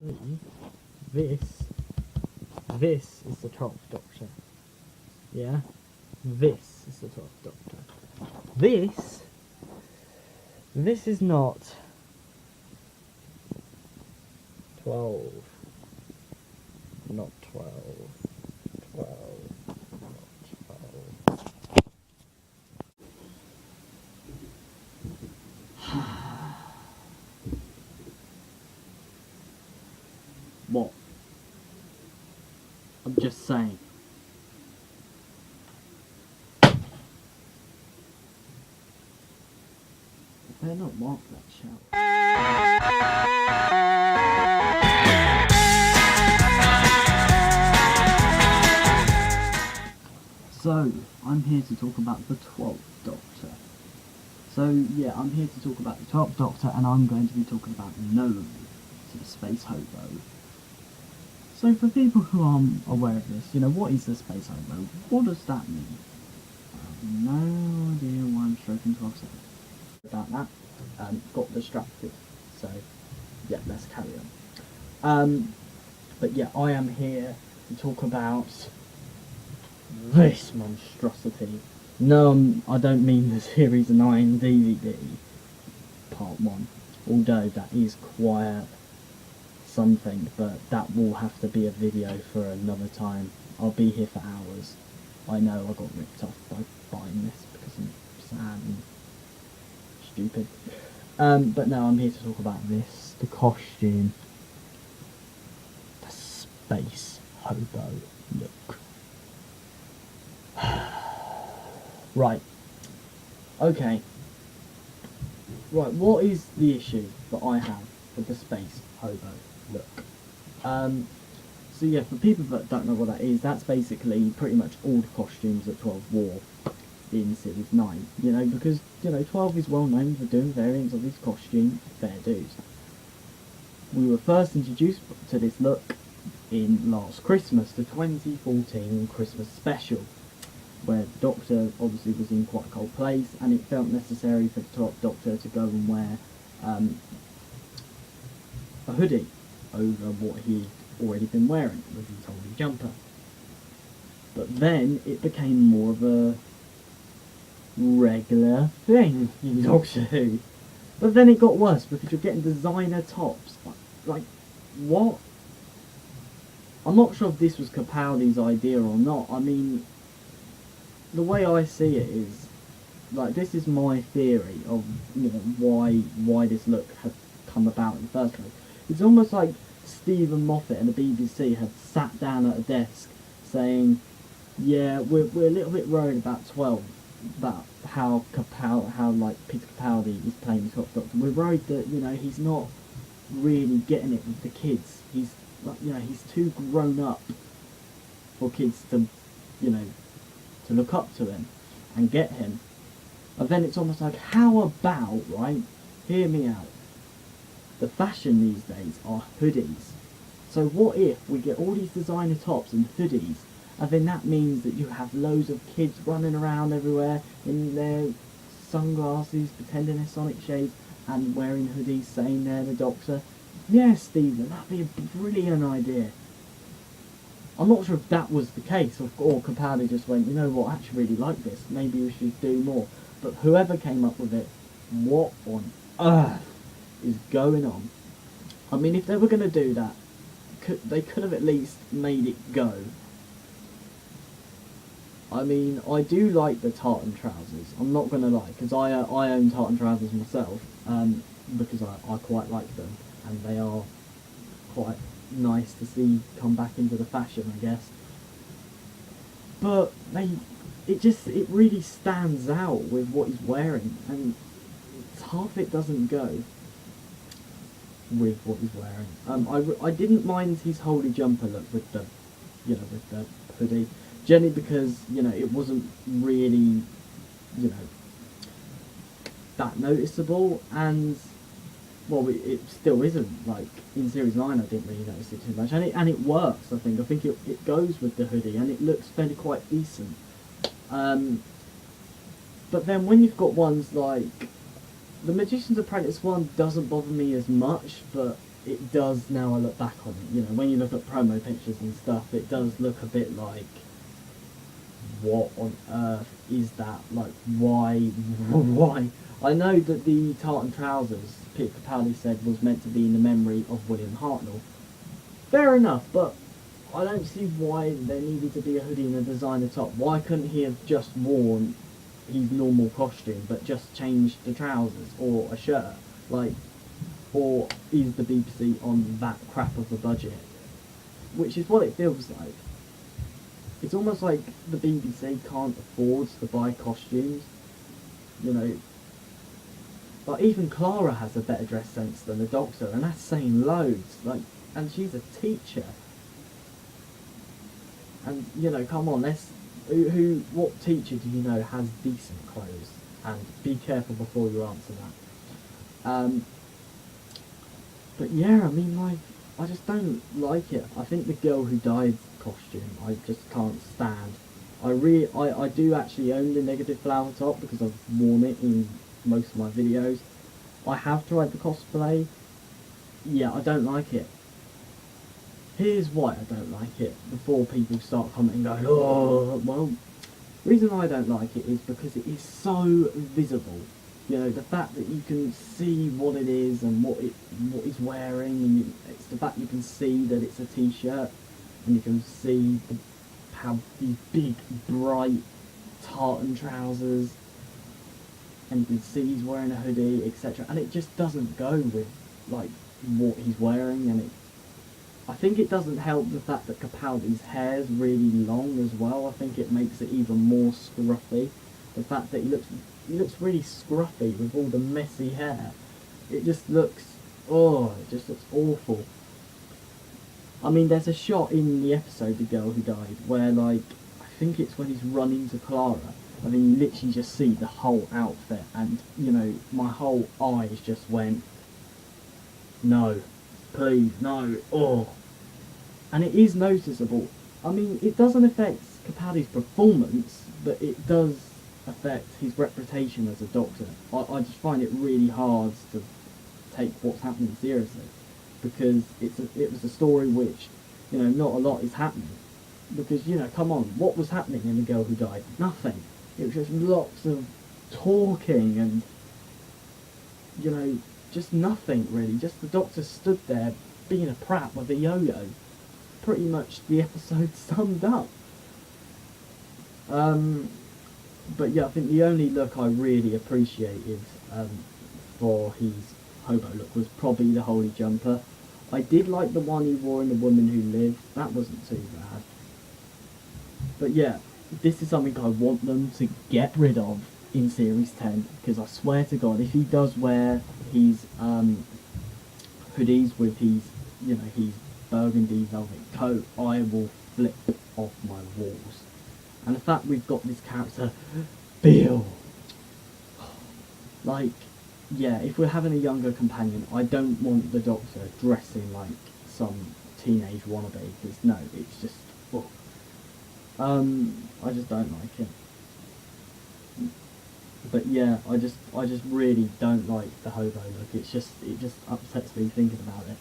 This is the 12th Doctor. Yeah? This is the 12th Doctor. This is not 12. Not 12. 12. Not 12. What? I'm just saying. I better not mark that shelf. So, I'm here to talk about the 12th Doctor. So, yeah, I'm here to talk about the 12th Doctor, and I'm going to be talking about Gnome, so the Space Hobo. So, for people who aren't aware of this, what is the Space Hobo? What does that mean? I have no idea why I'm stroking 12 seconds. About that, got distracted, so, yeah, let's carry on. But yeah, I am here to talk about this monstrosity. No, I don't mean the Series 9 DVD, Part 1, although that is quite something, but that will have to be a video for another time. I'll be here for hours. I know I got ripped off by buying this because I'm sad and stupid. But no, I'm here to talk about this, the costume, the Space Hobo look. Right. Okay. Right, what is the issue that I have with the Space Hobo look? So yeah, for people that don't know what that is, that's basically pretty much all the costumes that 12 wore in Series 9. Because, 12 is well known for doing variants of his costume, fair dues. We were first introduced to this look in last Christmas, the 2014 Christmas special, where the Doctor obviously was in quite a cold place, and it felt necessary for the 12th Doctor to go and wear a hoodie over what he'd already been wearing with his holy jumper. But then it became more of a regular thing in Doctor Who. But then it got worse because you're getting designer tops. Like what? I'm not sure if this was Capaldi's idea or not. I mean, the way I see it is, like, this is my theory of, why this look had come about in the first place. It's almost like Stephen Moffat and the BBC had sat down at a desk saying, yeah, we're a little bit worried about 12, about how Peter Capaldi is playing the 12th Doctor. We're worried that, he's not really getting it with the kids. He's, he's too grown up for kids to, to look up to him and get him. And then it's almost like, how about, right, hear me out, the fashion these days are hoodies. So what if we get all these designer tops and hoodies, and then that means that you have loads of kids running around everywhere in their sunglasses, pretending they're Sonic shades, and wearing hoodies saying they're the Doctor? Yeah, Stephen, that'd be a brilliant idea. I'm not sure if that was the case, or Capaldi just went, you know what, I actually really like this, maybe we should do more. But whoever came up with it, what on earth is going on? I mean, if they were going to do that, they could have at least made it go. I mean, I do like the tartan trousers, I'm not going to lie, because I own tartan trousers myself, because I quite like them, and they are quite nice to see come back into the fashion, I guess. But it really stands out with what he's wearing, and half it doesn't go with what he's wearing. I didn't mind his holy jumper look with the hoodie, generally because it wasn't really that noticeable, and well, it still isn't. Like in Series 9, I didn't really notice it too much, and it works. I think it goes with the hoodie, and it looks fairly quite decent. But then when you've got ones like the Magician's Apprentice one, doesn't bother me as much, but it does, now I look back on it, you know, when you look at promo pictures and stuff, it does look a bit like, what on earth is that? Like, why? Why? I know that the tartan trousers, Peter Capaldi said, was meant to be in the memory of William Hartnell. Fair enough, but I don't see why there needed to be a hoodie and a designer top. Why couldn't he have just worn his normal costume, but just changed the trousers or a shirt? Like, or is the BBC on that crap of a budget? Which is what it feels like. It's almost like the BBC can't afford to buy costumes, you know. But even Clara has a better dress sense than the Doctor, and that's saying loads. Like, and she's a teacher. And you know, come on, what teacher do you know has decent clothes? And be careful before you answer that. But yeah, I mean, like, I just don't like it. I think the Girl Who Died costume, I just can't stand. I do actually own the negative flower top because I've worn it in most of my videos. I have tried the cosplay. Yeah, I don't like it. Here's why I don't like it, before people start commenting going, oh, well, the reason I don't like it is because it is so visible. You know, the fact that you can see what it is and what he's wearing, and it's the fact you can see that it's a t-shirt, and you can see how these big, bright tartan trousers, and you can see he's wearing a hoodie, etc. And it just doesn't go with, like, what he's wearing, and I think it doesn't help the fact that Capaldi's hair's really long as well. I think it makes it even more scruffy. The fact that he looks really scruffy with all the messy hair. It just looks, it just looks awful. I mean, there's a shot in the episode The Girl Who Died where, like, I think it's when he's running to Clara. I mean, you literally just see the whole outfit, and, you know, my whole eyes just went, no, please, no, oh. And it is noticeable. I mean, it doesn't affect Capaldi's performance, but it does affect his reputation as a doctor. I just find it really hard to take what's happening seriously, because it was a story which, you know, not a lot is happening. Because, you know, come on, what was happening in The Girl Who Died? Nothing. It was just lots of talking and, you know, just nothing really. Just the Doctor stood there being a prat with a yo-yo. Pretty much the episode summed up. But yeah, I think the only look I really appreciated for his hobo look was probably the holy jumper. I did like the one he wore in The Woman Who Lived. That wasn't too bad. But yeah, this is something I want them to get rid of in Series 10, because I swear to God, if he does wear his hoodies with his, you know, his burgundy velvet coat, I will flip off my walls. And the fact we've got this character, Bill, like, yeah, if we're having a younger companion, I don't want the Doctor dressing like some teenage wannabe, because no, it's just, I just don't like it. But yeah, I just really don't like the hobo look. It just upsets me thinking about it.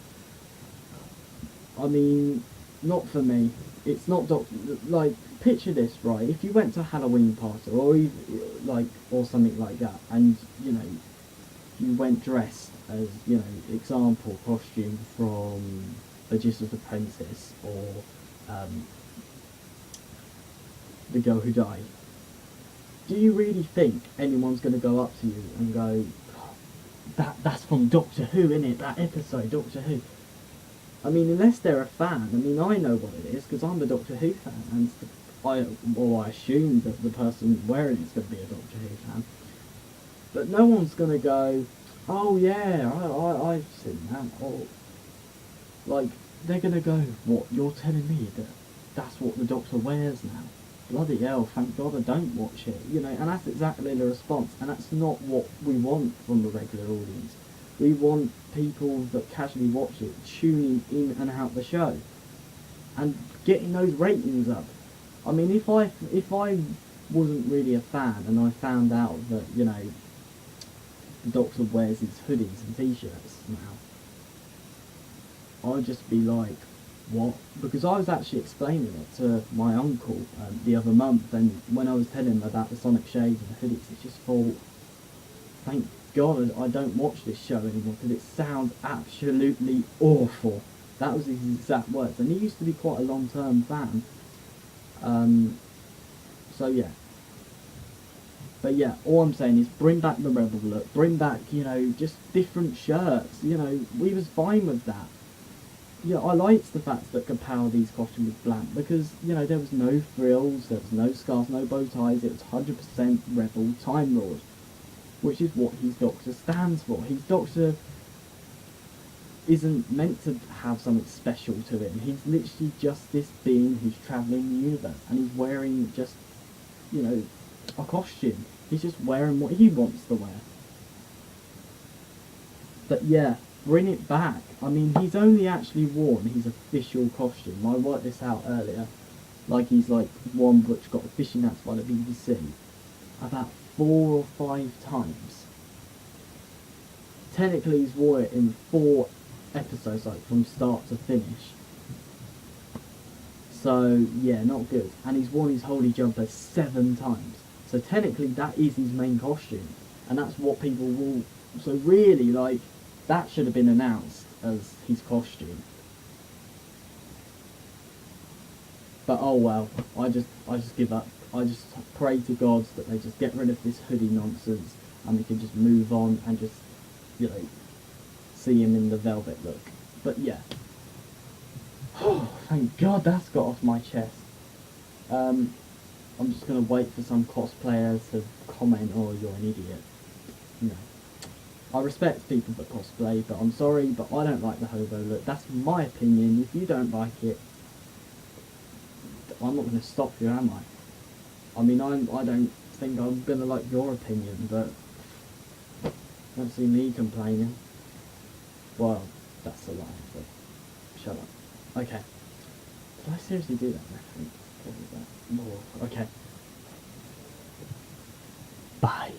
I mean, not for me. It's not like, picture this, right? If you went to a Halloween party or or something like that, and you know, you went dressed as, you know, example costume from Magician's Apprentice or The Girl Who Died. Do you really think anyone's going to go up to you and go, that's from Doctor Who, innit? That episode, Doctor Who. I mean, unless they're a fan. I mean, I know what it is, because I'm a Doctor Who fan, and I assume that the person wearing it's going to be a Doctor Who fan. But no one's going to go, oh yeah, I've seen that. Or, like, they're going to go, what, you're telling me that that's what the Doctor wears now? Bloody hell, thank God I don't watch it. You know, and that's exactly the response, and that's not what we want from the regular audience. We want people that casually watch it tuning in and out the show and getting those ratings up. I mean, if I wasn't really a fan and I found out that, you know, the Doctor wears his hoodies and t-shirts now, I'd just be like, what? Because I was actually explaining it to my uncle the other month, and when I was telling him about the Sonic Shades and the hoodies, he just thought, thank God I don't watch this show anymore because it sounds absolutely awful. That was his exact words, and he used to be quite a long-term fan. So yeah. But yeah, all I'm saying is bring back the rebel look, bring back, just different shirts, we was fine with that. Yeah, I liked the fact that Capaldi's costume was black because, there was no frills, there was no scarves, no bow ties, it was 100% rebel Time Lord, which is what his Doctor stands for. His Doctor isn't meant to have something special to him. He's literally just this being who's travelling the universe, and he's wearing just, a costume. He's just wearing what he wants to wear. But yeah, bring it back. I mean, he's only actually worn his official costume. I worked this out earlier. He's one which got fishing nets by the BBC about 4 or 5 times. Technically, he's wore it in 4 episodes, from start to finish. So yeah, not good. And he's worn his holy jumper 7 times. So technically, that is his main costume, and that's what people will. So really, that should have been announced as his costume. But oh well, I just give up. I just pray to God that they just get rid of this hoodie nonsense and we can just move on and just, see him in the velvet look. But yeah. Oh, thank God that's got off my chest. I'm just going to wait for some cosplayers to comment, oh, you're an idiot. I respect people that cosplay, but I'm sorry, but I don't like the hobo look. That's my opinion. If you don't like it, I'm not going to stop you, am I? I mean, I don't think I'm going to like your opinion, but don't see me complaining. Well, that's a lie, but shut up. Okay. Did I seriously do that reference? What was that? Oh, okay. Bye.